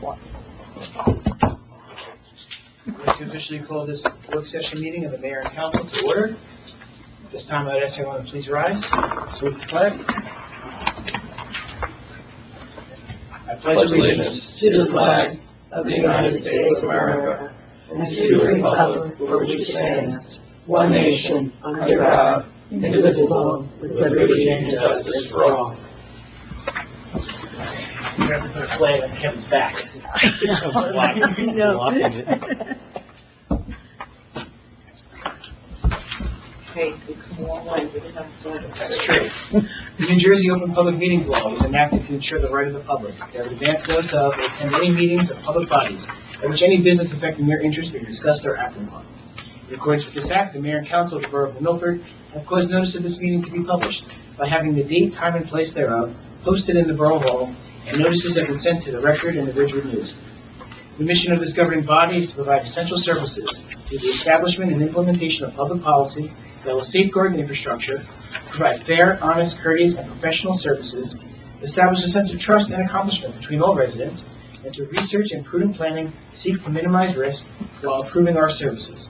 one. I'd like to officially call this work session meeting of the Mayor and Council to order. This time I would ask everyone to please rise, salute the flag. I pledge allegiance to the flag of the United States of America and to the republic for which it stands, one nation, under God, indivisible, with liberty and justice for all. You have to put a flag on Kevin's back. Hey, come a long way. We didn't have to do it. That's true. The New Jersey Open Public Meetings Law was enacted to ensure the right of the public to have advance notice of or attend any meetings of public bodies at which any business affecting their interests is discussed or acted upon. In accordance with this act, the Mayor and Council of the Borough of Milford have caused notice of this meeting to be published by having the date, time, and place thereof posted in the Borough Hall, and notices have been sent to the Record and the Ridgewood News. The mission of this governing body is to provide essential services through the establishment and implementation of public policy that will safeguard infrastructure, provide fair, honest, courteous, and professional services, establish a sense of trust and accomplishment between all residents, and through research and prudent planning seek to minimize risk while improving our services.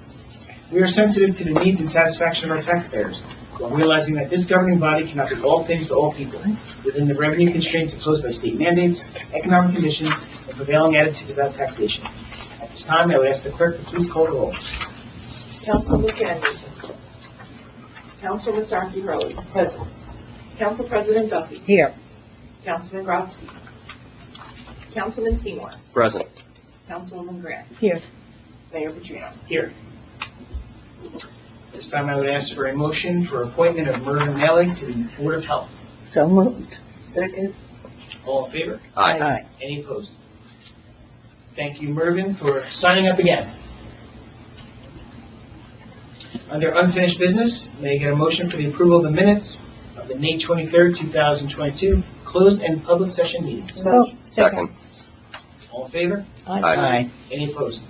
We are sensitive to the needs and satisfaction of our taxpayers, while realizing that this governing body cannot be all things to all people, within the revenue constraints imposed by state mandates, economic conditions, and prevailing attitudes about taxation. At this time, I would ask the clerk to please call the roll. Councilman Anderson. Councilman Sarkey-Rose. Present. Council President Duffy. Here. Councilman Brodsky. Councilman Seymour. Present. Councilwoman Grant. Here. Mayor Petrino. Here. This time I would ask for a motion for appointment of Mervyn Nelly to the Board of Health. So moved. Second. All in favor? Aye. Any opposed? Thank you, Mervyn, for signing up again. Under unfinished business, may I get a motion for the approval of the minutes of the May 23rd, 2022 closed and public session meetings? So, Second. All in favor? Aye. Any opposed?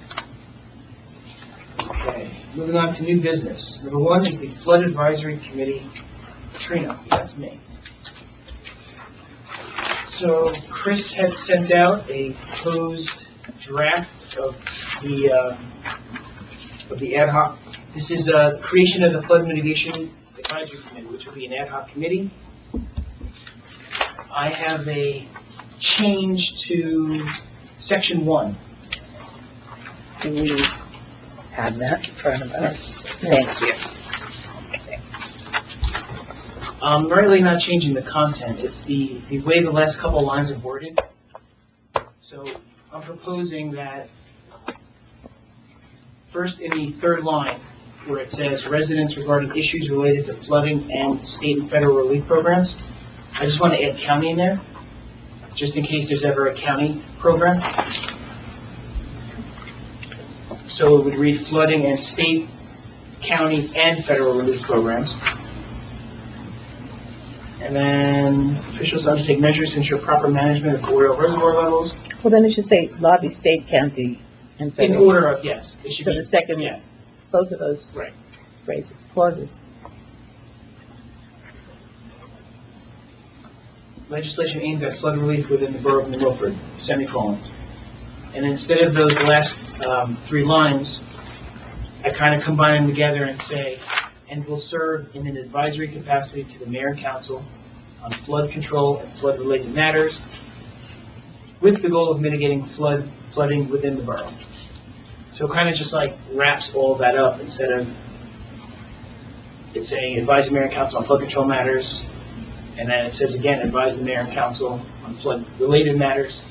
Okay, moving on to new business. Number one is the Flood Advisory Committee. Trina, that's me. So Chris had sent out a proposed draft of the ad hoc. This is a creation of the Flood Mitigation Advisory Committee, which will be an ad hoc committee. I have a change to Section 1. do we have that in front of us? Thank you. I'm really not changing the content. It's the way the last couple of lines are worded. So I'm proposing that first in the third line, where it says residents regarding issues related to flooding and state and federal relief programs, I just want to add county in there, just in case there's ever a county program. So it would read flooding and state, county, and federal relief programs. And then officials undertake measures to ensure proper management of oil reservoir levels. Well, then it should say lobby, state, county, and In federal. order of, yes. It should So be the second, yeah. both of those Right. phrases, clauses. Legislation aimed at flood relief within the borough of New Milford, semicolon. And instead of those last three lines, I kind of combine them together and say, and will serve in an advisory capacity to the mayor and council on flood control and flood-related matters, with the goal of mitigating flooding within the borough. So it kind of just like wraps all that up instead of it saying advise the mayor and council on flood control matters, and then it says again advise the mayor and council on flood-related matters.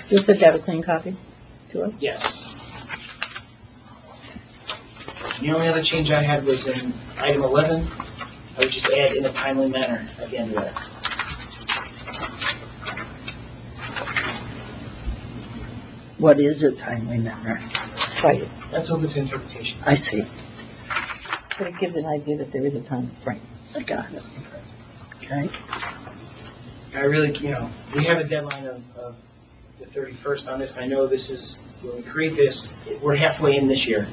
You said that a clean copy to us? Yes. The only other change I had was in item 11. I would just add in a timely manner at the end of that. What is a timely manner? Right. That's open to interpretation. I see. But it gives an idea that there is a time frame. I got it. Okay. I really, we have a deadline of the 31st on this. And I know this is, when we create this, we're halfway in this year.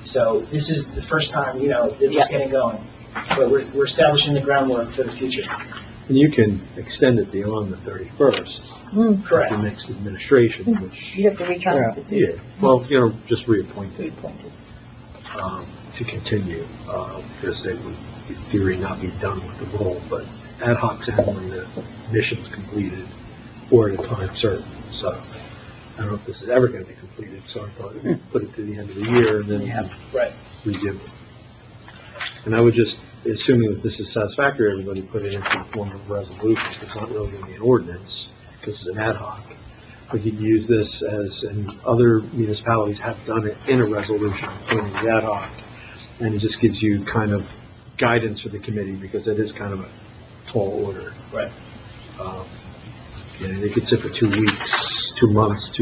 So this is the first time, they're just getting going. But we're establishing the groundwork for the future. And you can extend it beyond the 31st. Correct. The next administration, which, You have to reconstitute. yeah, well, just reappoint it, Reappointed. to continue, because they would, in theory, not be done with the role, but ad hoc's end when the mission's completed or at a time certain. So I don't know if this is ever going to be completed, so I thought we'd put it to the end of the year and then Right. resume it. And I would just, assuming that this is satisfactory, everybody put it into the form of a resolution. It's not really going to be an ordinance, because it's an ad hoc. But you can use this as, and other municipalities have done it in a resolution, including the ad hoc. And it just gives you kind of guidance for the committee, because it is kind of a tall order. Right. And they could sit for 2 weeks, 2 months,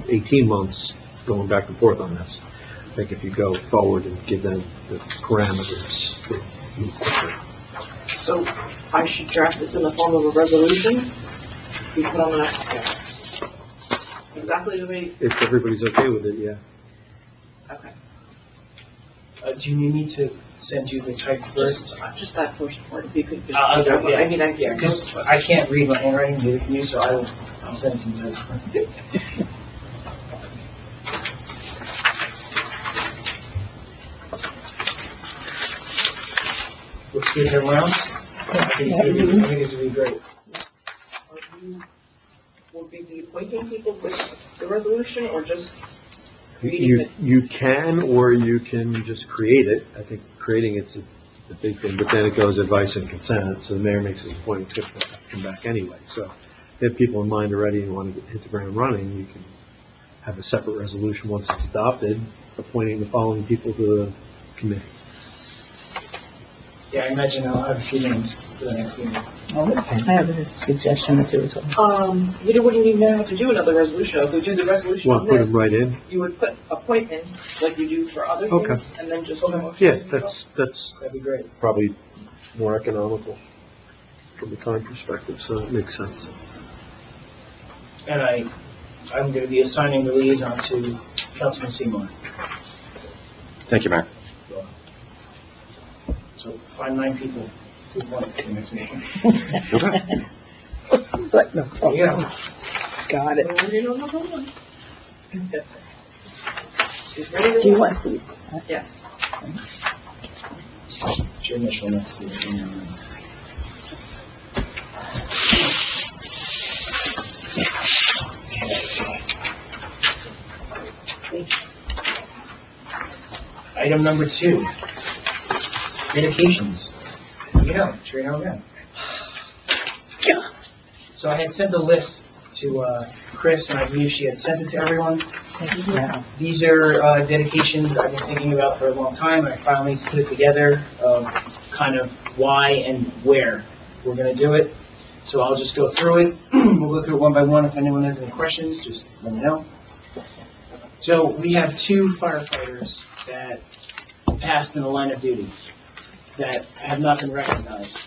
18 months, going back and forth on this. I think if you go forward and give them the parameters, they move quicker. So I should draft this in the form of a resolution, be put on the next agenda. Exactly the way, If everybody's okay with it, yeah. okay. Do you need me to send you the type first? Just that first part, if you could just. I'll do it, yeah. I mean, Yeah, because I can't read my handwriting, neither can you, so I'll send it to you type. Looks good to everyone else? I think it's gonna be great. Would we be appointing people with the resolution, or just reading You, it? you can, or you can just create it. I think creating it's a big thing, but then it goes advice and consent, so the mayor makes his appointment, it's going to come back anyway. So if you have people in mind already and want to hit the ground running, you can have a separate resolution once it's adopted, appointing the following people to the committee. Yeah, I imagine I'll have a few names for the next meeting. I have a suggestion or two as well. You wouldn't even have to do another resolution. If we do the resolution Want on to put this, them right in? you would put appointments like you do for other Okay. things, and then just. motion Yeah, as you go. that's That'd be great. probably more economical from a time perspective, so it makes sense. And I'm going to be assigning the liaison to Councilman Seymour. Thank you, Mayor. So find 9 people who want it for the next meeting. Okay. But, no, There you go. got it. She's ready to Do you go. want these? Yes. It's your initial next to it. Item number 2, dedications. Sure you know again. Yeah. So I had sent the list to Chris, and I believe she had sent it to everyone. Yeah. These are dedications I've been thinking about for a long time, and I finally put it together of kind of why and where we're going to do it. So I'll just go through it. We'll go through it one by one. If anyone has any questions, just let me know. So we have 2 firefighters that passed in the line of duty that have not been recognized.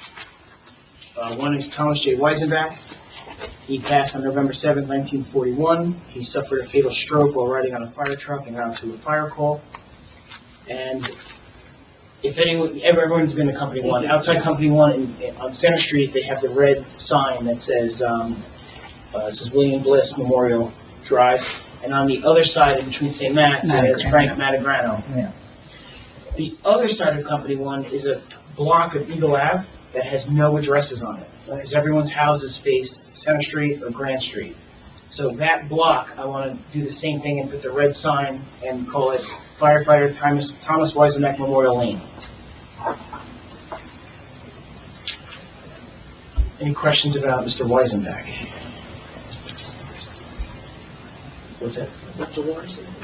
One is Thomas J. Weisenbach. He passed on November 7, 1941. He suffered a fatal stroke while riding on a fire truck and got to a fire call. And if everyone's been to Company 1, outside Company 1 on Center Street, they have the red sign that says William Bliss Memorial Drive. And on the other side, in between St. Matt's, it has Frank Matagrano. Yeah. The other side of Company 1 is a block of Eagle Ave that has no addresses on it, because everyone's houses face Center Street or Grand Street. So that block, I want to do the same thing and put the red sign and call it Firefighter Thomas Weisenbach Memorial Lane. Any questions about Mr. Weisenbach? What's that? Not the water system.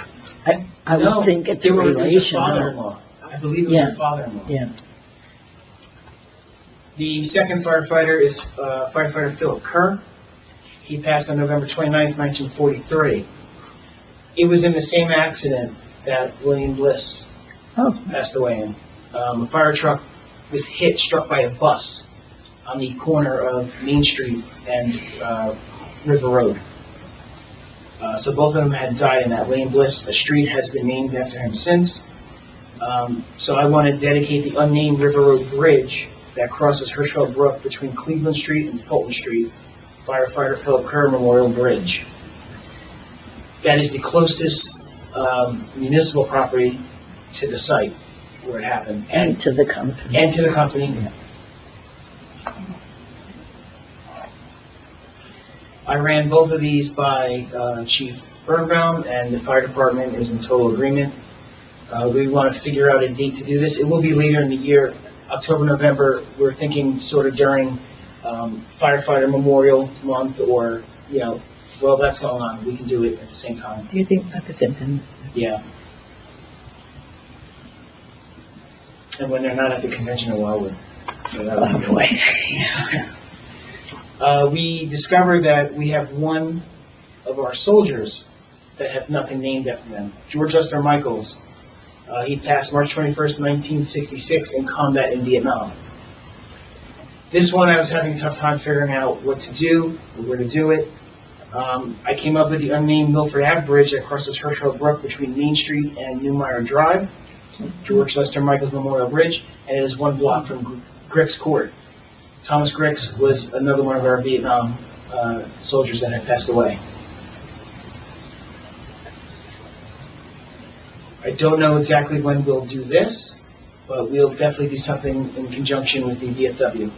I would think it's a relation. His father-in-law. I believe it was her father-in-law. Yeah. The second firefighter is firefighter Philip Kerr. He passed on November 29th, 1943. It was in the same accident that William Bliss passed away in. A fire truck was struck by a bus on the corner of Main Street and River Road. So both of them had died in that. William Bliss, the street has been named after him since. So I want to dedicate the unnamed River Road Bridge that crosses Hirschfeld Brook between Cleveland Street and Fulton Street, firefighter Philip Kerr Memorial Bridge. That is the closest municipal property to the site where it happened. And to the company. And to the company. Yeah. I ran both of these by Chief Birnbaum, and the fire department is in total agreement. We want to figure out a date to do this. It will be later in the year, October, November. We're thinking sort of during firefighter Memorial Month, or, well, that's going on. We can do it at the same time. Do you think at the same time? Yeah. And when they're not at the convention in Wildwood. So that would be boy. We discovered that we have one of our soldiers that have nothing named after them. George Lester Michaels. He passed March 21st, 1966 in combat in Vietnam. This one I was having a tough time figuring out what to do, or where to do it. I came up with the unnamed Milford Ave Bridge that crosses Hirschfeld Brook between Main Street and Newmeyer Drive, George Lester Michaels Memorial Bridge, and it is 1 block from Grick's Court. Thomas Gricks was another one of our Vietnam soldiers that had passed away. I don't know exactly when we'll do this, but we'll definitely do something in conjunction with the VFW.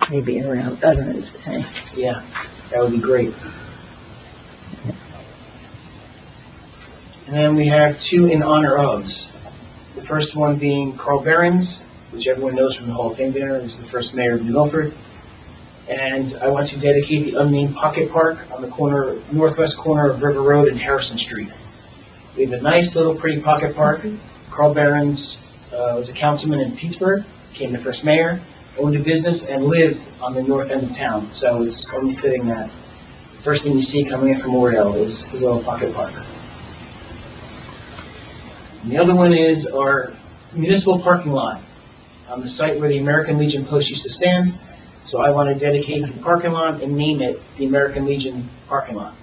Maybe around Veterans Day. Yeah, that would be great. And then we have 2 in honor ofs. The first one being Carl Behrens, which everyone knows from the Hall of Fame dinner, is the first mayor of New Milford. And I want to dedicate the unnamed Pocket Park on the northwest corner of River Road and Harrison Street. We have a nice little pretty pocket park. Carl Behrens was a councilman in Pittsburgh, became the first mayor, owned a business, and lived on the north end of town. So it's only fitting that the first thing you see coming in from Oriel is his little pocket park. And the other one is our municipal parking lot on the site where the American Legion post used to stand. So I want to dedicate the parking lot and name it the American Legion parking lot.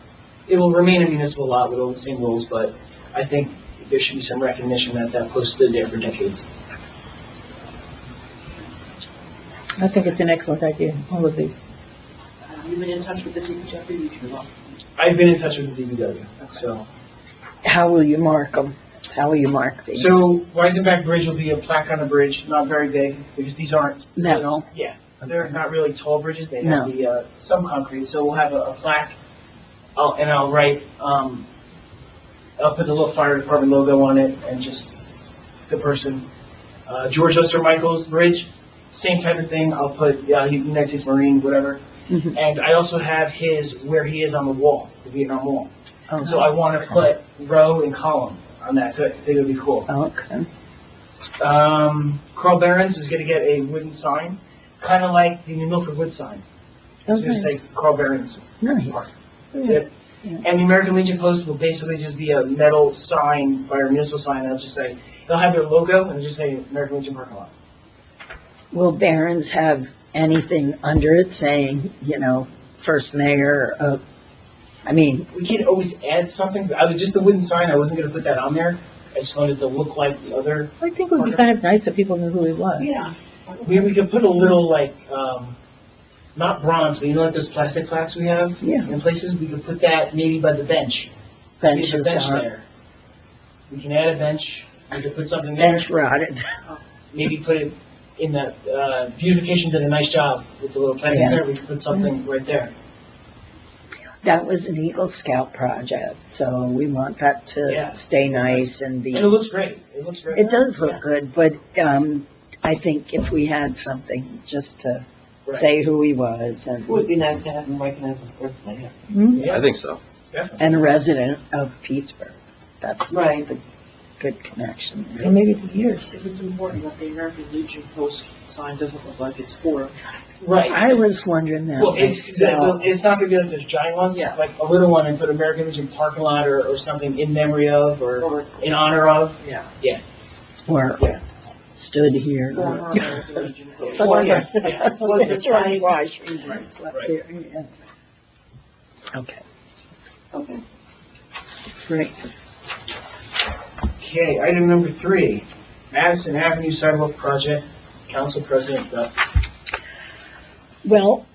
It will remain a municipal lot with all the same rules, but I think there should be some recognition that that post stood there for decades. I think it's an excellent idea, all of these. Have you been in touch with the DPW? I've been in touch with the DPW, so. How will you mark them? How will you mark these? So Weisenbach Bridge will be a plaque on the bridge, not very big, because these aren't. Metal. Yeah, they're not really tall bridges, they No. have some concrete, so we'll have a plaque, and I'll write, I'll put the little fire department logo on it, and just the person. George Lester Michaels Bridge, same type of thing, I'll put United States Marine, whatever. Mhm. And I also have where he is on the wall, the Vietnam Wall. Oh, So I want to put row and column on that. I think it would be cool. okay. Carl Behrens is going to get a wooden sign, kind of like the New Milford wood sign. It's going to say Carl Behrens Nice. Park. That's it. Yeah. And the American Legion post will basically just be a metal sign, or a municipal sign. It'll just say, they'll have their logo and it'll just say American Legion parking lot. Will Barron's have anything under it saying, first mayor of, We can always add something. Just the wooden sign, I wasn't going to put that on there. I just wanted it to look like the other. I think it would be kind of nice if people knew who he was. Yeah. We could put a little, not bronze, but like those plastic plaques we have Yeah. in places, we could put that maybe by the bench. Bench Maybe a is bench gone. there. We can add a bench. We could put something there. Bench rotted. Maybe put it in the beautification did a nice job with the little planting Yeah. there. We could put something right there. That was an Eagle Scout project, so we want that to Yeah. stay nice and be. And it looks great. It looks great. It does look Yeah. good, but I think if we had something just to Right. say who he was It would be nice to have him recognize his first mayor. Yeah, I think so. definitely. and a resident of Pittsburgh. That's Right. the good connection. And maybe the years. If it's important that the American Legion post sign doesn't look like it's for. Right. I was wondering that. Well, it's myself. it's not going to be like those giant ones. Yeah. Like a little one and put American Legion parking lot or something in memory of or in honor of. Yeah. Or Yeah. stood here. Former American Legion post. Former. Yeah. That's right. Washington slept Right. there, yeah. Okay, Okay. great. Okay, item number 3, Madison Avenue Sidewalk Project, Council President Duff. Well,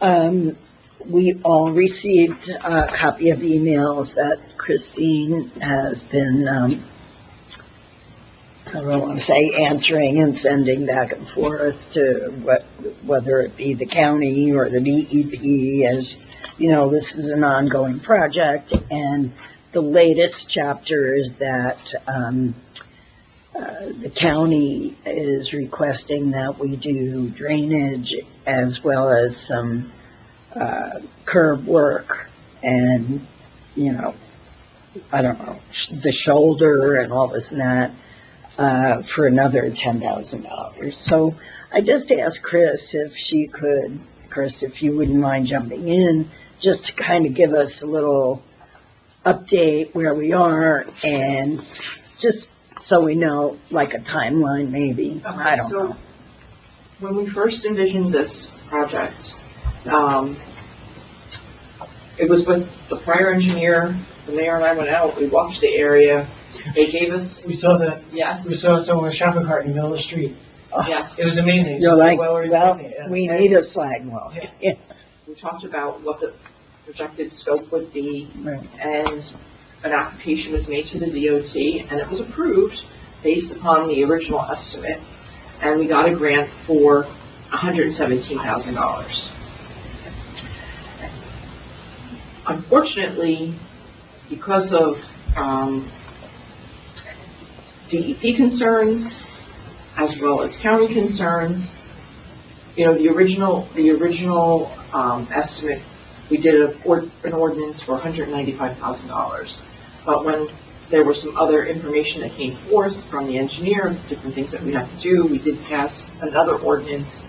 we all received a copy of emails that Christine has been, I don't want to say answering and sending back and forth to whether it be the county or the DEP. As you know, this is an ongoing project, and the latest chapter is that the county is requesting that we do drainage as well as some curb work and, I don't know, the shoulder and all this and that for another $10,000. So I just asked Chris if she could, Chris, if you wouldn't mind jumping in just to kind of give us a little update where we are and just so we know, like a timeline maybe. Okay, I don't know. When we first envisioned this project, it was with the prior engineer. The mayor and I went out. We watched the area. They gave us We saw the, yes, we saw someone with a shopping cart in the middle of the street. yes. It was amazing. You're Just like, well, well, we need a flag wall. Yeah. We talked about what the projected scope would be, Right. and an application was made to the DOT, and it was approved based upon the original estimate, and we got a grant for $117,000. Unfortunately, because of DEP concerns, as well as county concerns, the original estimate, we did an ordinance for $195,000. But when there was some other information that came forth from the engineer, different things that we had to do, we did pass another ordinance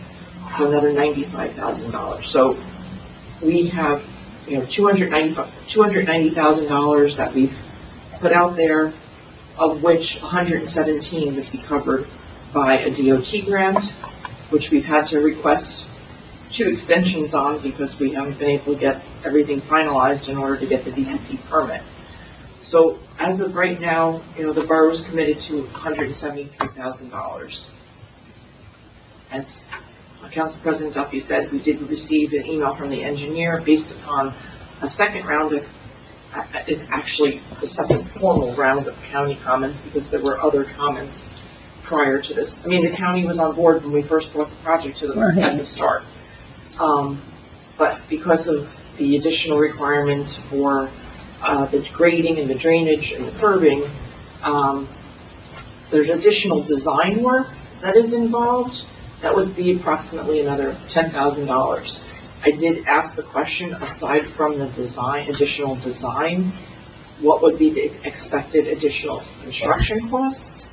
for another $95,000. So we have, $290,000 that we've put out there, of which 117 would be covered by a DOT grant, which we've had to request 2 extensions on because we haven't been able to get everything finalized in order to get the DEP permit. So as of right now, the borough is committed to $173,000. As Council President Duffy said, we did receive an email from the engineer based upon a second round of, it's actually the second formal round of county comments because there were other comments prior to this. I mean, the county was on board when we first brought the project to them at the start. But because of the additional requirements for the grading and the drainage and the curbing, there's additional design work that is involved. That would be approximately another $10,000. I did ask the question, aside from the additional design, what would be the expected additional construction costs?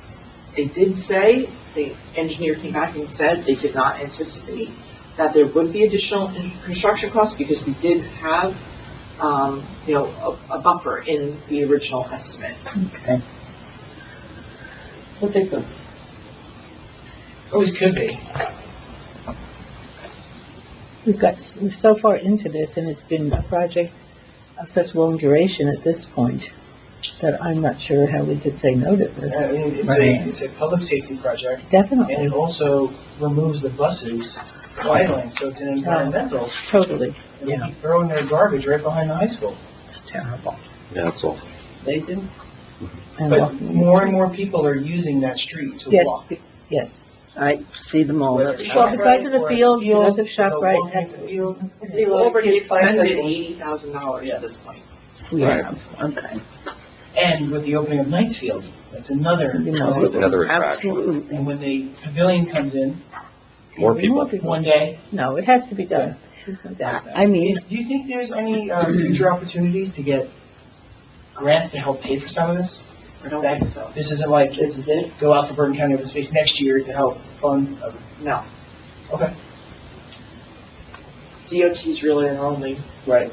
They did say, the engineer came back and said they did not anticipate that there would be additional construction costs because we did have, a buffer in the original estimate. Okay. What they could. Always could be. We're so far into this, and it's been a project of such long duration at this point that I'm not sure how we could say no to this. I mean, it's a public safety project, and Definitely, it also removes the buses idling, so it's an environmental. totally. They keep throwing their garbage right behind the high school. It's terrible. Yeah, that's all. They did. And But walking more is- and more people are using that street to Yes, walk. yes. I see them all. Whether it's Well, because of the ShopRite or field, because of go ShopRite, walking in the absolutely. field. We've already expended $80,000 at this point. Yeah, okay. And with the opening of Knightsfield, that's another. Another attraction. Absolutely. And when the pavilion comes in, More people. one day, No, it has to be done. There's no doubt about it. I mean, do you think there's any future opportunities to get grants to help pay for some of this? I don't think so. This isn't like, this is it, go out for Bergen County Open Space next year to help fund, No. okay, DOT is really our only, right,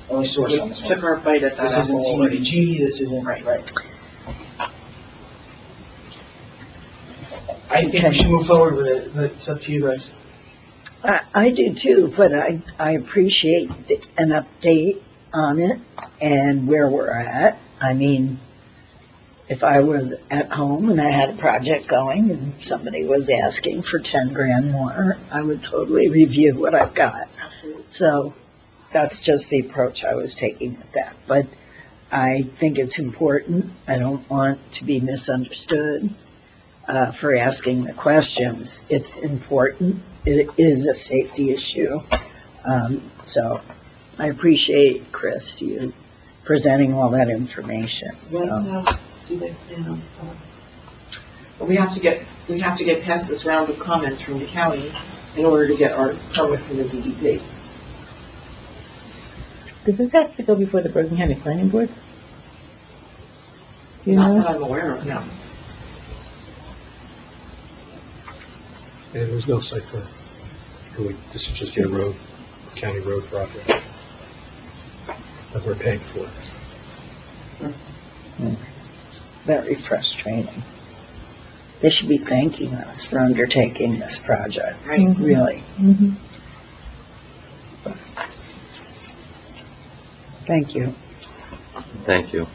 only source we on this took one. our bite at that This isn't apple already. CDBG, this isn't, Right. right. I think Okay. we should move forward with it, but it's up to you guys. I do too, but I appreciate an update on it and where we're at. I mean, if I was at home and I had a project going and somebody was asking for 10 grand more, I would totally review what I've got. Absolutely. So that's just the approach I was taking with that. But I think it's important. I don't want to be misunderstood for asking the questions. It's important. It is a safety issue. So I appreciate, Chris, you presenting all that information. When So. do they plan on starting? But we have to get past this round of comments from the county in order to get our permit from the DEP. Does this have to go before the Bergen County Planning Board? Do you Not know? that I'm aware of, no. And there's no site plan. This is just your road, county road project that we're paying for. Very frustrating. They should be thanking us for undertaking this project. Right. Mhm. Really. Mm-hmm. Thank you. Thank you.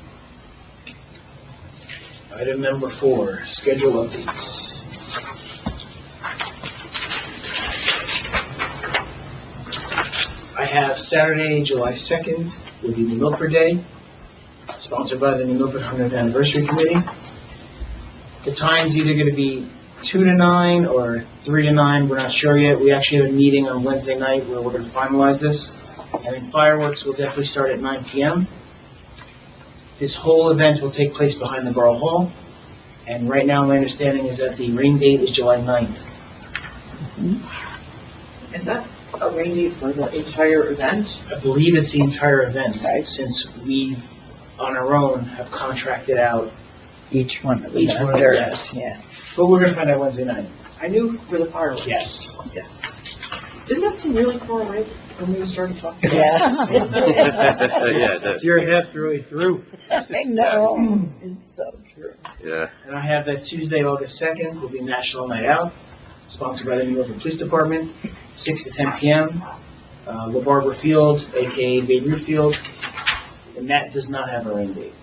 Item number 4, schedule updates. I have Saturday, July 2nd, will be the Milford Day, sponsored by the New Milford 100th Anniversary Committee. The time's either going to be 2 to 9 or 3 to 9, we're not sure yet. We actually have a meeting on Wednesday night where we're going to finalize this. And then fireworks will definitely start at 9 p.m. This whole event will take place behind the Borough Hall. And right now, my understanding is that the rain date is July 9th. Is that a rain date for the entire event? I believe it's the entire event, Right. since we, on our own, have contracted out. Each one of the Each one of them, vendors. yes. Yeah. But we're going to find out Wednesday night. I knew for the fireworks. Yes. Didn't that seem really far away when we started talking about Yes. Yeah, it does. You're halfway through. I know. It's so true. Yeah. And I have that Tuesday, August 2nd, will be National Night Out, sponsored by the New Milford Police Department, 6 to 10 p.m. La Barber Field, a.k.a. Babe Ruth Field. And that does not have a rain date.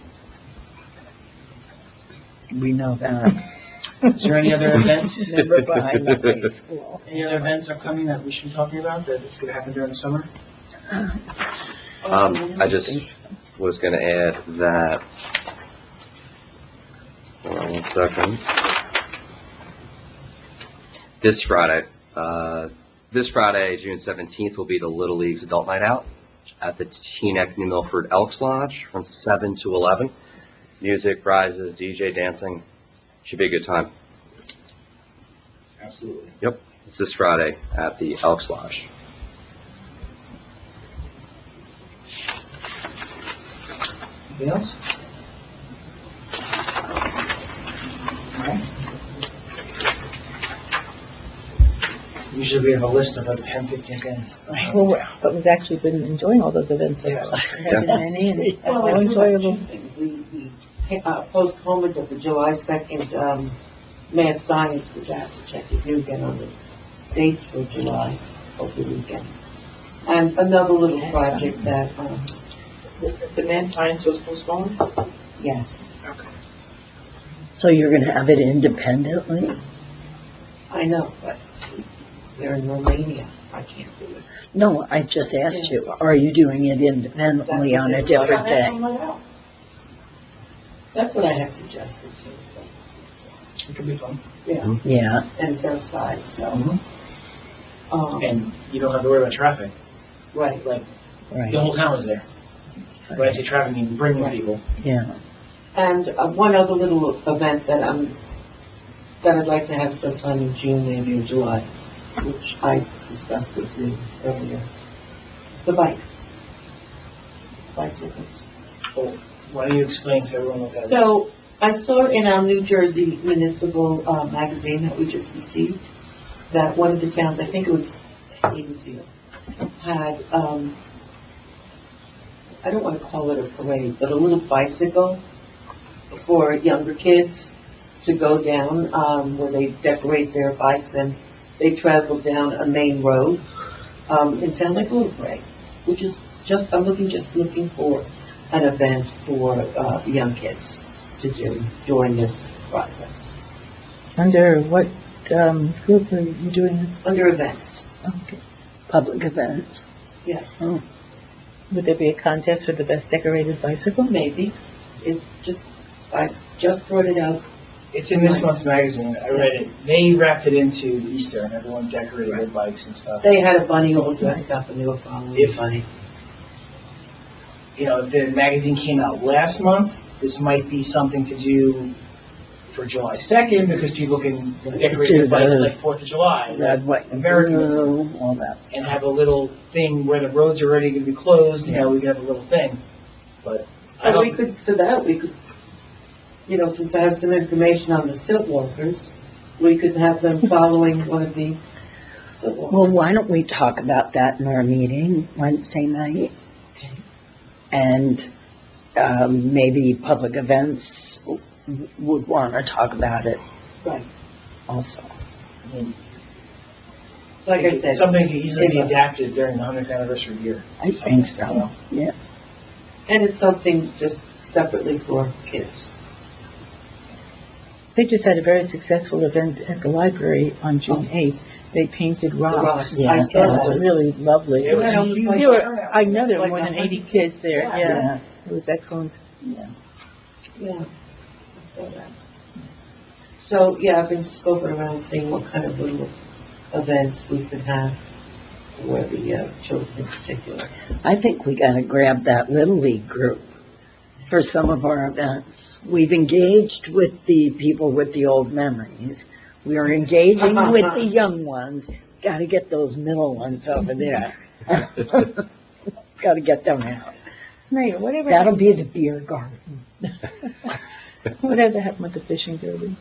We know that. Is there any other events? Never behind the high school. Any other events upcoming that we should be talking about that is going to happen during the summer? I just was going to add that. Hold on 1 second. This Friday, June 17th, will be the Little League's Adult Night Out at the Teaneck New Milford Elks Lodge from 7 to 11. Music, prizes, DJ, dancing. Should be a good time. Absolutely. Yep. It's this Friday at the Elks Lodge. Anything else? All right. Usually we have a list of like 10, 15 events. But we've actually been enjoying all those events so Yes. far. There have been many, and it's Well, so it's enjoyable. The postponement of the July 2nd Mad Science, which I have to check with you again on the dates for July over the weekend. And another little project that, the Mad Science was postponed? Yes. Okay. So you're going to have it independently? I know, but they're in Romania. I can't do it. No, I just asked you, are you doing it independently on a different day? That's what I had suggested too, so, It could be fun. yeah, Yeah, and it's outside, so, And you don't have to worry about traffic. right. Like, the right. whole town is there. When I say traffic, I mean bringing people. Yeah. And one other little event that I'd like to have sometime in June, maybe in July, which I discussed with you earlier. The bike. Bicycles. Well, why don't you explain to everyone what that is? So I saw in our New Jersey municipal magazine that we just received that one of the towns, I think it was Haynesville, had, I don't want to call it a parade, but a little bicycle for younger kids to go down where they decorate their bikes and they travel down a main road in town like a little parade, which is just, I'm looking for an event for young kids. to do during this process. Under what group are you doing this? Under events, Okay. Public events. yes. Oh, Would there be a contest for the best decorated bicycle? Maybe. I just brought it out. It's in this month's magazine. I read it. They wrapped it into Easter, and everyone decorated their bikes and stuff. They had a bunny all dressed up and they were following the bunny. You know, the magazine came out last month. This might be something to do for July 2nd, because people can decorate their bikes like 4th of July. red, white, and Americanism. blue, all that And stuff. have a little thing where the roads are already going to be closed, you know, we can have a little thing. But I And we don't, could, for that, we could, you know, since I have some information on the stilt walkers, we could have them following one of the stilt walkers. Well, why don't we talk about that in our meeting Wednesday night? Okay. And maybe public events would want to talk about it Right. also. Like I said. something can easily be Yeah. adapted during the 100th anniversary year. I think so, yeah. And it's something just separately for kids. They just had a very successful event at the library on June 8th. They painted rocks. rocks. Yeah, I It saw was that. really lovely. It was Yeah, a it huge was You were- turnout. I know there were Like more than 100 80 kids there, Yeah. yeah. It was excellent. Yeah, I saw that. So, yeah, I've been scoping around seeing what kind of little events we could have for the children in particular. I think we gotta grab that Little League group for some of our events. We've engaged with the people with the old memories. We are engaging with the young ones. Gotta get those middle ones over there. Gotta get them out. Mayor, whatever. That'll be the beer garden. Whatever happened with the fishing derby?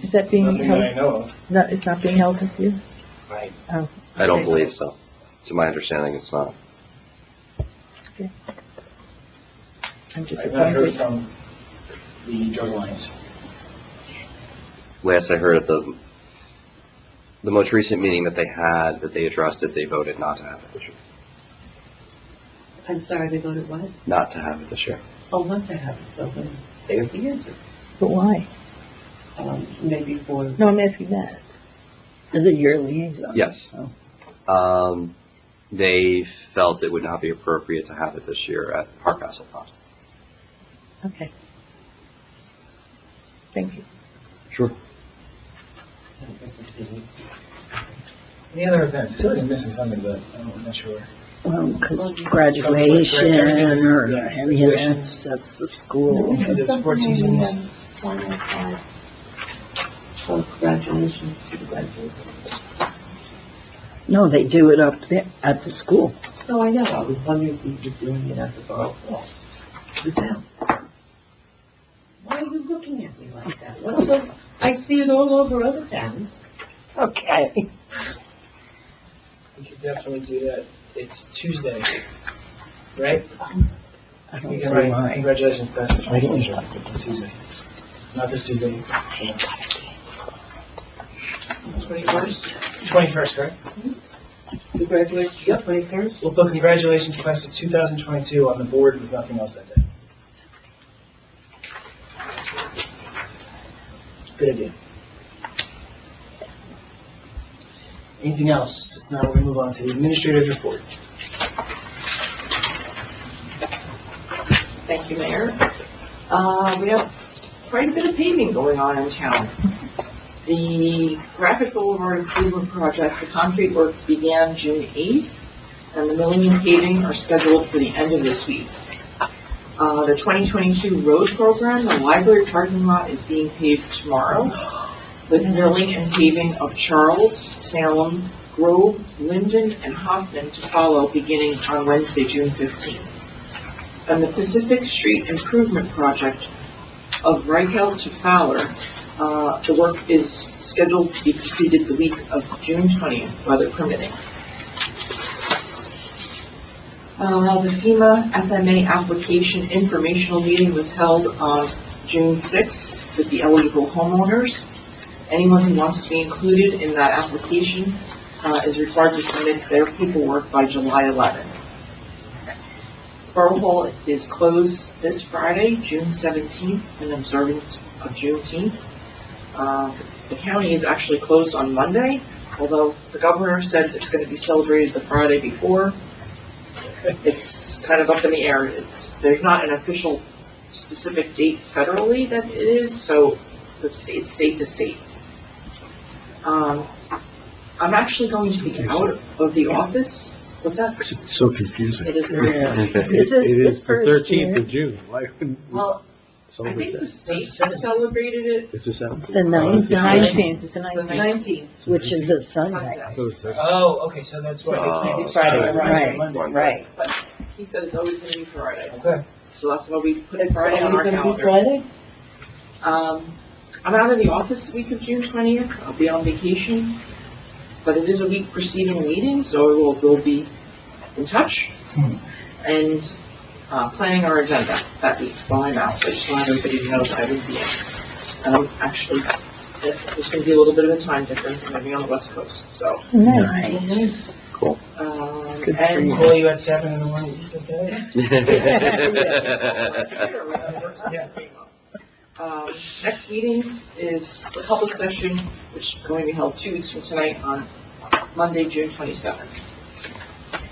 Is that being Nothing that I held? know of. No, it's not being held this year? Right. Oh. I don't okay. believe so. To my understanding, it's not. I'm I've not heard disappointed. from the Drug Alliance. Last I heard at the most recent meeting that they had, that they addressed it, they voted not to have it this year. I'm sorry, they voted what? Not to have it this year. Oh, not to have it, so then there's the answer. But why? Maybe for, No, I'm asking that. Is it your liaison? Yes. They felt it would not be appropriate to have it this year at Park Castle Pond. Okay. Thank you. Sure. Any other events? I feel like I'm missing something, but I'm not sure. Well, 'cause graduation or Yeah, any of graduation. that's the school. The sports seasons. oh, congratulations to the graduates. No, they do it up there at the school. No, I know, I was wondering if we were doing it at the borough hall. The town. Why are you looking at me like that? What's so, I see it all over other towns. Okay. We could definitely do that. It's Tuesday, right? I don't We see can write why. congratulations, Pastor I didn't John. Tuesday. Not this Tuesday. 21st? 21st, correct? The graduates, the 21st? We'll put congratulations class of 2022 on the board with nothing else that day. Good idea. Anything else? If not, we're going to move on to the administrator's report. Thank you, Mayor. We have quite a bit of paving going on in town. The Graphic Boulevard Improvement Project, the concrete work began June 8th, and the milling and paving are scheduled for the end of this week. The 2022 road program, the library parking lot is being paved tomorrow, with milling and paving of Charles, Salem, Grove, Linden, and Hoffman to follow beginning on Wednesday, June 15th. And the Pacific Street Improvement Project of Reichel to Fowler, the work is scheduled to be completed the week of June 20th, weather permitting. The FEMA FMA application informational meeting was held on June 6th with the eligible homeowners. Anyone who wants to be included in that application is required to submit their paperwork by July 11th. Borough Hall is closed this Friday, June 17th, in observance of Juneteenth. The county is actually closed on Monday, although the governor said it's going to be celebrated the Friday before. It's kind of up in the air. There's not an official specific date federally that it is, so it's state to state. I'm actually going to be out of the office. What's that? It's so confusing. It is very Is this It is the first year? 13th of June. Why wouldn't we well. I celebrate think the that? state celebrated it It's the 17th. The 19th, it's the the 19th. 19th. Which is a Sunday. I thought it was the- Oh, okay, so that's why they did Friday, Right, Friday, Monday. right. But he said it's always going to be Friday. Okay. So that's why we put Friday on our calendar. Friday? I'm out of the office the week of June 20th. I'll be on vacation. But it is a week preceding a meeting, so we'll be in touch and planning our agenda that week while I'm out. I just want everybody to know that I will be in. And I'm actually, there's going to be a little bit of a time difference. I'm going to be on the West Coast, so. Nice. Cool. Good for And you. Call you at 7 in the morning Eastern Standard? Next meeting is the public session, which is going to be held 2 weeks from tonight on Monday, June 27th.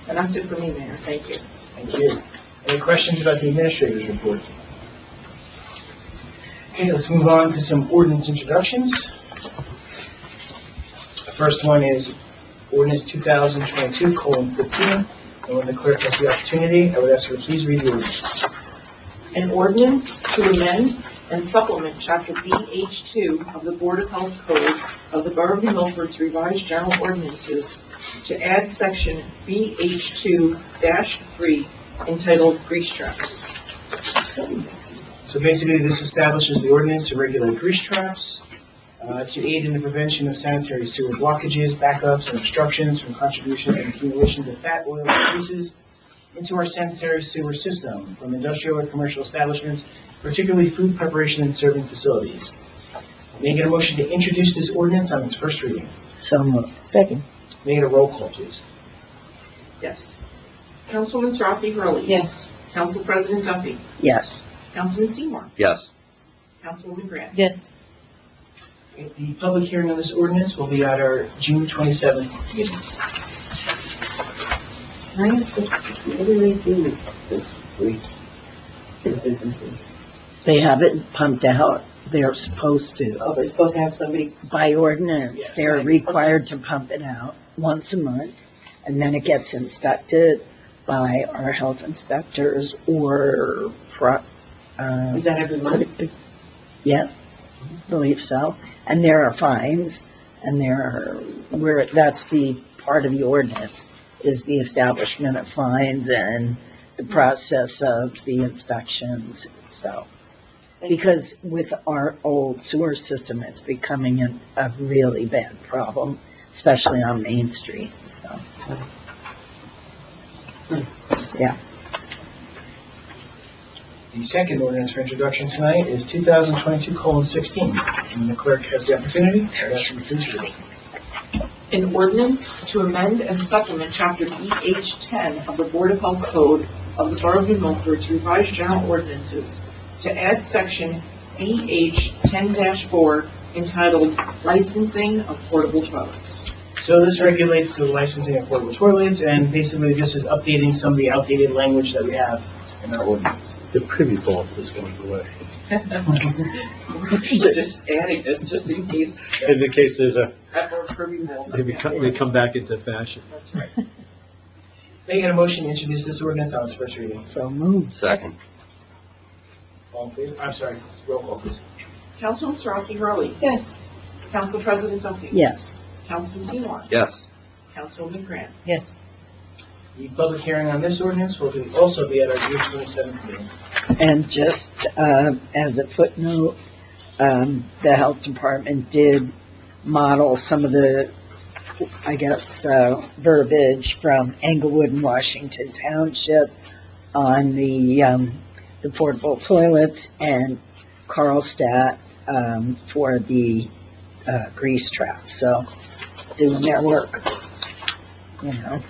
And that's it for me, Mayor. Thank you. Thank you. Any questions about the administrator's report? Okay, let's move on to some ordinance introductions. The first one is ordinance 2022:15. And when the clerk has the opportunity, I would ask her to please read the ordinance. An ordinance to amend and supplement Chapter BH2 of the Board of Health Code of the Borough of New Milford's revised general ordinances to add Section BH2-3 entitled Grease Traps. So basically, this establishes the ordinance to regulate grease traps, to aid in the prevention of sanitary sewer blockages, backups, and obstructions from contributions and accumulations of fat, oil, and greases into our sanitary sewer system from industrial or commercial establishments, particularly food preparation and serving facilities. May I get a motion to introduce this ordinance on its first reading? So moved. Second. May I get a roll call, please? Yes. Councilwoman Saraki Hurley. Yes. Council President Duffy. Yes. Councilman Seymour. Yes. Councilwoman Grant. Yes. Okay, the public hearing on this ordinance will be at our June 27th meeting. What do they do with this week for the businesses? They have it pumped out. They're supposed to. Oh, they're supposed to have somebody, By ordinance, Yes. they're required to pump it out once a month, and then it gets inspected by our health inspectors or, is that every month? yeah, believe so. And there are fines, and that's the part of the ordinance, is the establishment of fines and the process of the inspections, so. Because with our old sewer system, it's becoming a really bad problem, especially on Main Street, so. Yeah. The second ordinance for introduction tonight is 2022:16. And the clerk has the opportunity. I would ask her to please read it. An ordinance to amend and supplement Chapter BH10 of the Board of Health Code of the Borough of New Milford's revised general ordinances to add Section BH10-4 entitled Licensing of Portable Toilets. So this regulates the licensing of portable toilets, and basically this is updating some of the outdated language that we have in our ordinance. The privy vault is going away. We're just adding this just in case In the case there's a, that more privy wall. they come back into fashion. That's right. May I get a motion to introduce this ordinance on its first reading? So moved. Second. All in favor? I'm sorry, roll call, please. Councilman Saraki Hurley. Yes. Council President Duffy. Yes. Councilman Seymour. Yes. Councilwoman Grant. Yes. The public hearing on this ordinance will also be at our June 27th meeting. And just as a footnote, the health department did model some of the, I guess, verbiage from Englewood and Washington Township on the portable toilets, and Carlstadt for the grease trap. So doing their work, you know.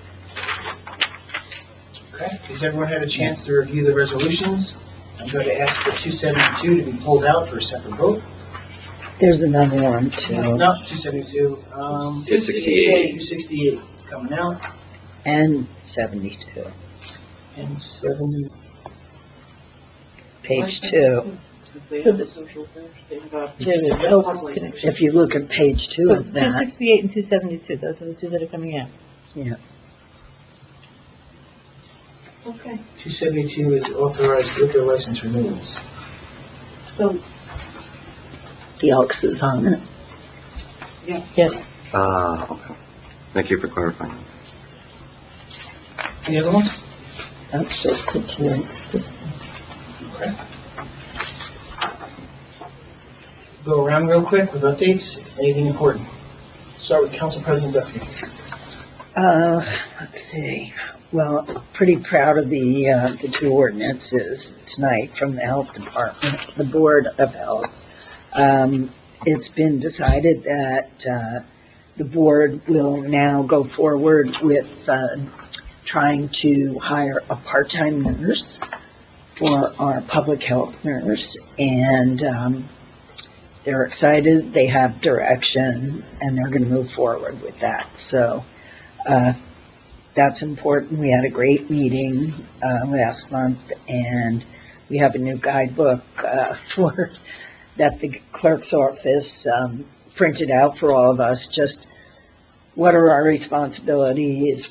Okay, has everyone had a chance to review the resolutions? I'm going to ask for 272 to be pulled out for a separate vote. There's another one too. No, 272. 268. 268 is coming out. And 72. And 70. Page 2. Because they So have the- the social affairs, they have There's a public health safety. connection. If you look at page 2 So of that, 268 and 272, those are the two that are coming out. Okay, 272 is authorized liquor license renewals. so, the Elks is on it. Yes. Okay. Thank you for clarifying. Any other ones? That's just the two. Just, Okay. Go around real quick with updates. Anything important? Start with Council President Duffy. Let's see. Well, pretty proud of the two ordinances tonight from the Health Department, the Board of Health. It's been decided that the board will now go forward with trying to hire a part-time nurse for our public health nurse, and they're excited, they have direction, and they're going to move forward with that. So that's important. We had a great meeting last month, and we have a new guidebook for that the clerk's office printed out for all of us. Just what are our responsibilities?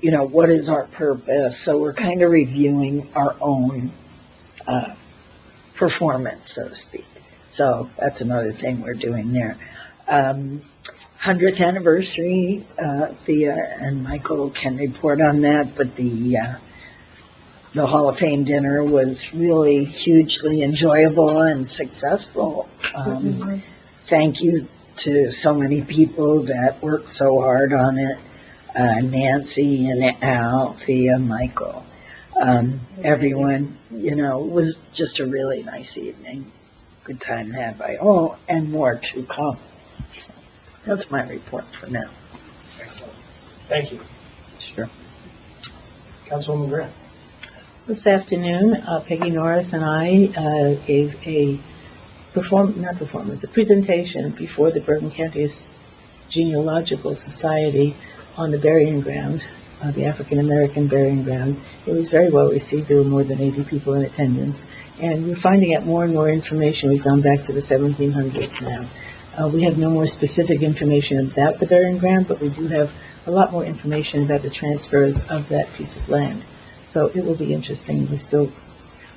You know, what is our purpose? So we're kind of reviewing our own performance, so to speak. So that's another thing we're doing there. 100th anniversary, Thea and Michael can report on that, but the Hall of Fame dinner was really hugely enjoyable and successful. Thank you to so many people that worked so hard on it. Nancy and Al, Thea, Michael, everyone, you know, it was just a really nice evening. Good time had by all, and more to come. So that's my report for now. Excellent. Thank you. Sure. Councilwoman Grant. This afternoon, Peggy Norris and I gave a presentation before the Bourbon County Genealogical Society on the burying ground, the African American burying ground. It was very well received. There were more than 80 people in attendance. And we're finding out more and more information. We've gone back to the 1700s now. We have no more specific information about the burying ground, but we do have a lot more information about the transfers of that piece of land. So it will be interesting.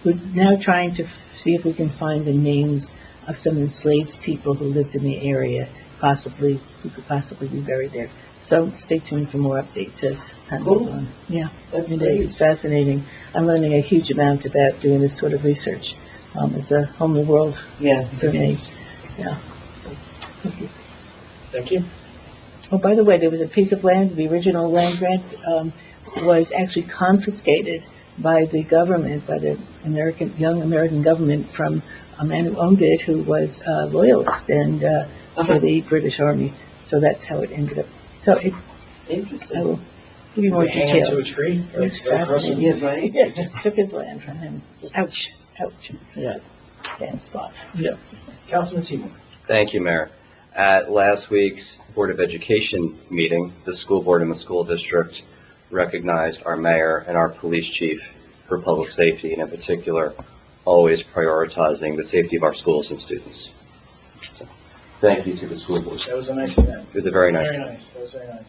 We're now trying to see if we can find the names of some enslaved people who lived in the area, who could possibly be buried there. So stay tuned for more updates as time goes on. Yeah, that's it great. is. It's fascinating. I'm learning a huge amount about doing this sort of research. It's a whole new world Yeah. for me. Yeah. Thank you. Thank you. Oh, by the way, there was a piece of land, the original land grant was actually confiscated by the government, by the young American government, from a man who owned it who was a loyalist and for the British Army. So that's how it ended up. So I Interesting. will give you more Hang it to a details. tree. It was Like, across fascinating. Yeah, right? Yeah, just took his land from him. Ouch, ouch. Yeah. Damn spot. Yes. Councilman Seymour. Thank you, Mayor. At last week's Board of Education meeting, the school board and the school district recognized our mayor and our police chief for public safety, and in particular, always prioritizing the safety of our schools and students. So, thank you to the school board. That was a nice event. It was a very nice Very event. nice. That was very nice.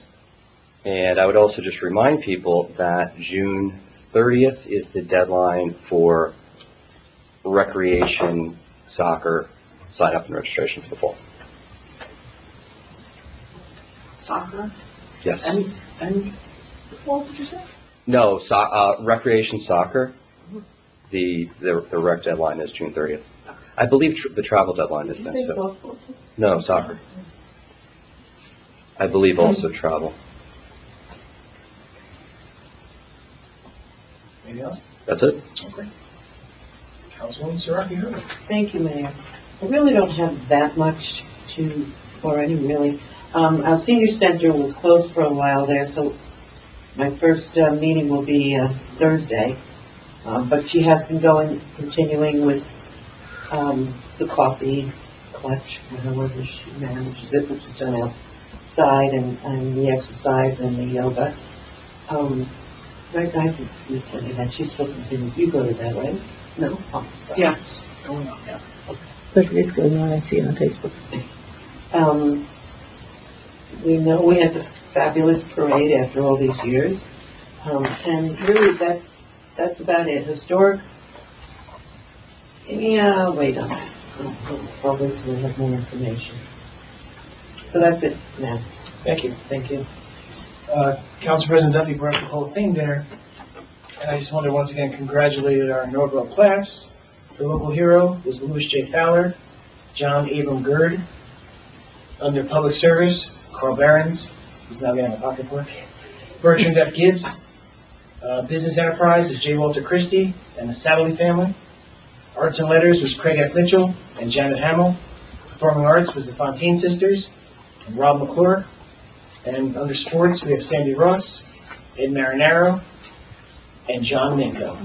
And I would also just remind people that June 30th is the deadline for recreation soccer sign-up and registration for the fall. Soccer? Yes. And what did you say? No, recreation soccer. The rec deadline is June 30th. I believe the travel deadline is Did you next. say softball? No, soccer. I believe also travel. Anything else? That's it. Okay. Councilwoman Siraki Herbert. Thank you, Mayor. I really don't have that much to, or any really. Our senior center was closed for a while there, so My first meeting will be Thursday, but she has been continuing with the coffee clutch, however she manages it, which is done outside, and the exercise and the yoga. Right, I think Miss Lenny, that she's still continuing. You go to that, right? No? Oh, sorry. Yes. Going on, yeah. But it is going on, I see it on Facebook. We know we had the fabulous parade after all these years, and really that's about it. Historic, yeah, wait on that. I'll wait till we have more information. So that's it now. Thank you. Thank you. Council President Duffy brought up the whole thing there, and I just want to once again congratulate our inaugural class. The local hero was Louis J. Fowler, John Abram Gerd. Under public service, Carl Behrens, who's now getting a pocket work. Bertrand F. Gibbs. Business enterprise is J. Walter Christie and the Satterley family. Arts and letters was Craig F. Mitchell and Janet Hamill. Performing arts was the Fontaine sisters and Rob McClure. And under sports, we have Sandy Ross, Ed Marinaro, and John Minko.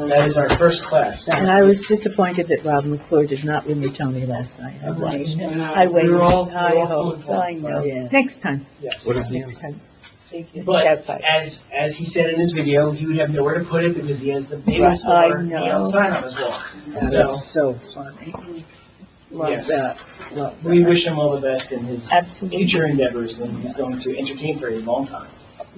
That is our first class. And I was disappointed that Rob McClure did not win the Tony last night. I waited. We were all I pulling hope. for I it. know. Yeah. Next time. Yes. What is the Next time. Thank you. But as he said in his video, he would have nowhere to put it because he has the biggest I neon know. sign on his wall. That So is so funny. Love Yes. that. Love we that. wish him all the best in his Absolutely. future endeavors, and he's going to entertain for a long time.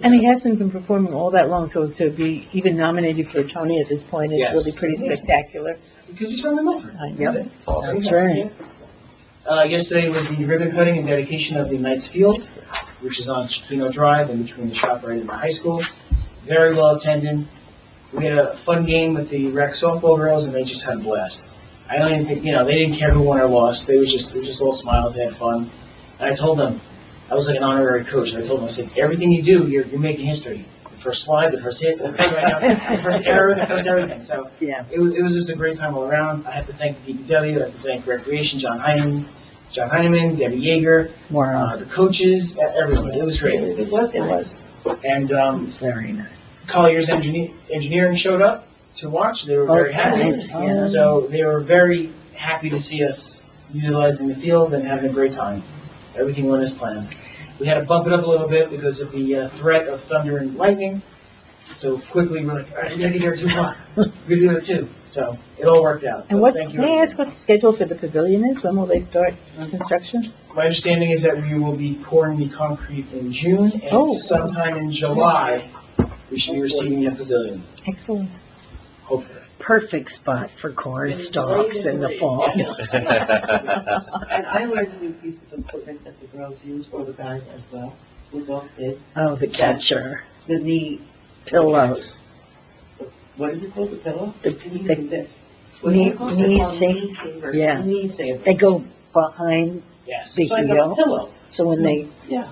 And he hasn't been performing all that long, so to be even nominated for a Tony at this point is Yes. really pretty spectacular. Because he's from the Milford. I know. It's awesome. That's right. Yesterday was the ribbon cutting and dedication of the Knights Field, which is on Chiquino Drive in between the ShopRite and the high school. Very well attended. We had a fun game with the rec softball girls, and they just had a blast. I don't even think, they didn't care who won or lost. They were just all smiles. They had fun. And I told them, I was like an honorary coach, and I told them, I said, everything you do, you're making history. The first slide, the first hit, the first error, the first everything. So Yeah. it was just a great time all around. I have to thank the DPW, I have to thank Recreation, John Heineman, Debbie Yeager, Wow. the coaches, everyone. It was great. It was. And Very nice. Collier's Engineering showed up to watch. They were very happy. nice, yeah. So they were very happy to see us utilizing the field and having a great time. Everything went as planned. We had to bump it up a little bit because of the threat of thunder and lightning. So quickly we're like, all right, we gotta get there at 2 o'clock. We're gonna do it at 2. So it all worked out. So And thank you. may I ask what the schedule for the pavilion is? When will they start construction? My understanding is that we will be pouring the concrete in June, and Oh. sometime in July, we should be receiving the pavilion, Excellent. hopefully. Perfect spot for corn stalks in the fall. And I learned a new piece of equipment that the girls use, or the guys as well. We both did. Oh, the catcher. The knee Pillows. What is it called? The pillow? The- What is knee- it called? knee They're called saver. savers. Yeah. Knee savers. They go behind Yes. the It's like a heel, pillow. so when Yeah.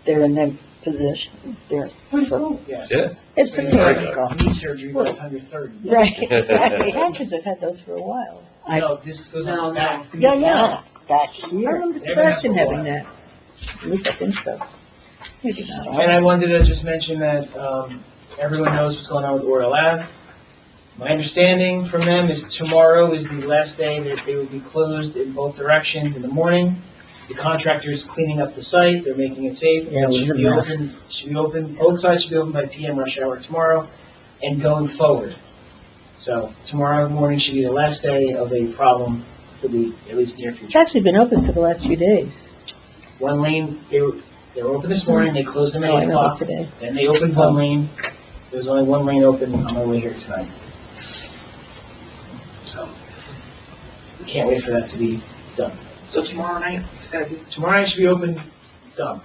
they're in that position, they're, Pretty so, cool. Yes. Yeah. it's a miracle. Knee surgery by the time you're 30. Right. My kids have had those for a while. No, this goes on the back. Yeah, yeah, back I here. remember They've been Sebastian there for a having that. At least I think so. Maybe not. And I wanted to just mention that everyone knows what's going on with Oriole Ave. My understanding from them is tomorrow is the last day that they will be closed in both directions in the morning. The contractor's cleaning up the site, they're making it safe. Yeah, it was should a be mess. open, both sides should be open by PM rush hour tomorrow and going forward. So tomorrow morning should be the last day of a problem for the, at least near It's future. actually been open for the last few days. One lane, they were open this morning, they closed them at Oh, I 8 know o'clock. today. Then they opened one lane. There was only one lane open on my way here tonight. So, we can't wait for that to be done. So tomorrow night, it's gotta be, Tomorrow night should be open, done.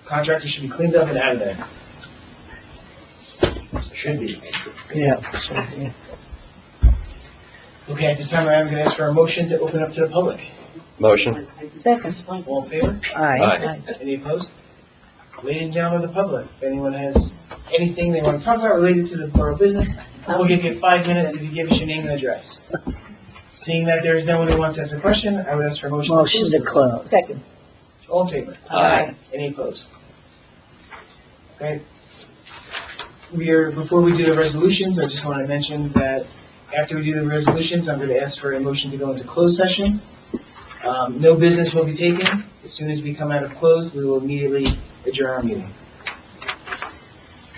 Contractor should be cleaned up and out of there. Should be. Yeah, sure, yeah. Okay, at this time, I'm going to ask for a motion to open up to the public. Motion. Second. All in favor? Aye. Aye. Any opposed? Ladies and gentlemen of the public, if anyone has anything they want to talk about related to the borough business, we'll give you 5 minutes if you give us your name and address. Seeing that there is no one who wants to ask a question, I would ask for a motion. Motion to close. Second. All in favor? Aye. Any opposed? Okay, Before we do the resolutions, I just want to mention that after we do the resolutions, I'm going to ask for a motion to go into closed session. No business will be taken. As soon as we come out of closed, we will immediately adjourn our meeting.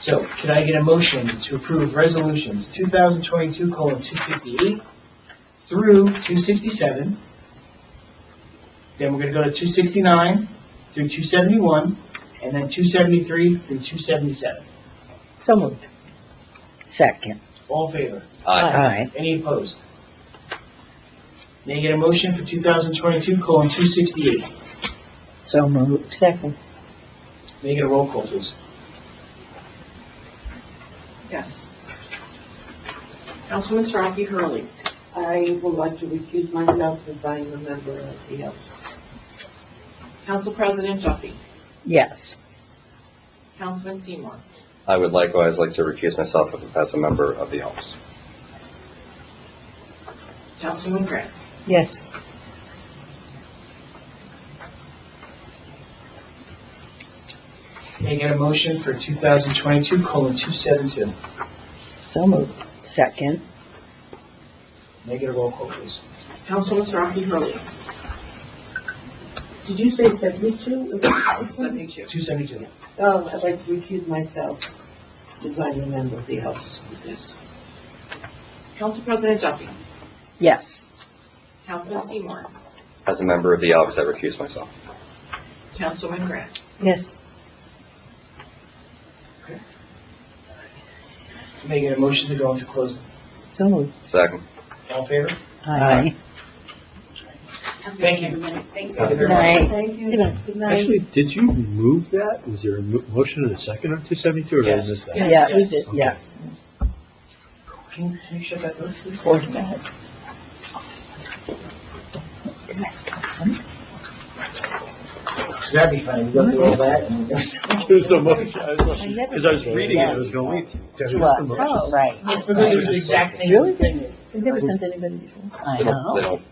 So, can I get a motion to approve resolutions 2022:258 through 267? Then we're going to go to 269 through 271, and then 273 through 277. So moved. Second. All in favor? Aye. Any opposed? May I get a motion for 2022:268? So moved. Second. May I get a roll call, please? Yes. Councilman Starkey Hurley. I would like to recuse myself since I am a member of the House. Council President Duffy. Yes. Councilman Seymour. I would likewise like to recuse myself as a member of the Elks. Councilman Grant. Yes. May I get a motion for 2022:272? So moved. Second. May I get a roll call, please? Councilman Starkey Hurley. Did you say 72? 72. 272. Oh, I'd like to recuse myself since I'm a member of the House. Yes. Council President Duffy. Yes. Councilman Seymour. As a member of the Elks, I recuse myself. Councilman Grant. Yes. May I get a motion to go into closed? So moved. Second. All in favor? Aye. Thank you. Thank you. Thank you very Good much. night. Thank you. Good night. Good night. Actually, did you move that? Was there a motion and a second on 272, or did I Yes. miss that? Yes. Yeah, we did, Okay. yes. Can you shut that door, please? Or that. Because that'd be funny. We go through all that and There's no motion. Because I was reading it, I was going, wait, did I miss the What? motion? Oh, right. it's because it was the exact same Really? thing. We've never sent anybody before. I They know. don't